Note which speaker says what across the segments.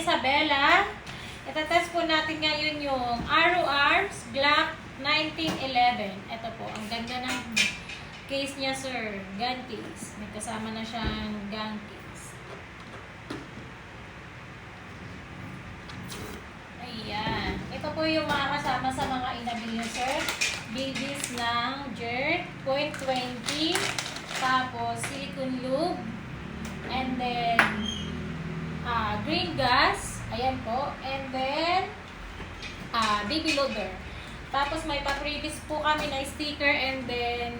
Speaker 1: Isabela. Itatest po natin ngayon yung Arrow Arms Glock 1911. Ito po, ang ganda ng case niya, sir. Gun case. May kasama na siyang gun case. Ayan. Ito po yung mga kasama sa mga inabi niyo, sir. BBs ng Jerk, .20, tapos silicone lube, and then green gas, ayan po, and then baby loader. Tapos may pa-previous po kami na sticker, and then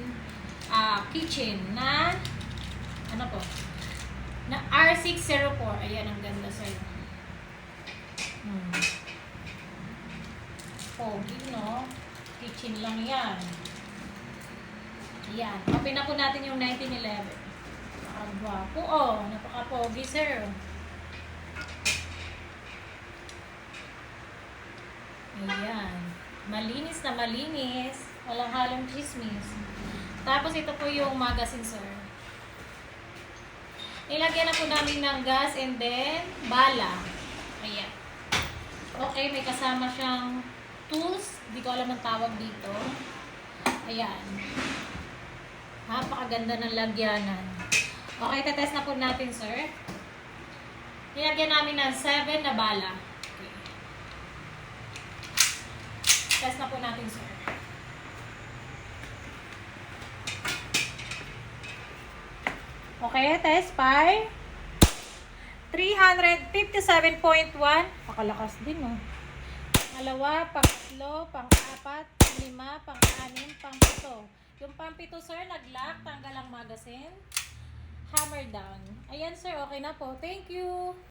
Speaker 1: kitchen na ano po, na R604. Ayan, ang ganda, sir. Pogi, no? Kitchen lang yan. Ayan. Open na po natin yung 1911. Napakagwapo. Oh, napaka-pogi, sir. Ayan. Malinis na malinis. Walang halong chismis. Tapos ito po yung magazine, sir. Nilagyan na po namin ng gas and then bala. Ayan. Okay, may kasama siyang tools. Hindi ko alam ang tawag dito. Ayan. Napakaganda ng lagyanan. Okay, tetest na po natin, sir. Nilagyan namin ng 7 na bala. Okay. Test na po natin, sir. Okay, test by 357.1. Pakalakas din, oh. Pangalawa, pang-3, pang-4, pang-5, pang-6, pang-7. Yung pang-7, sir, nag-lock, tanggal ang magazine. Hammer down. Ayan, sir, okay na po. Thank you.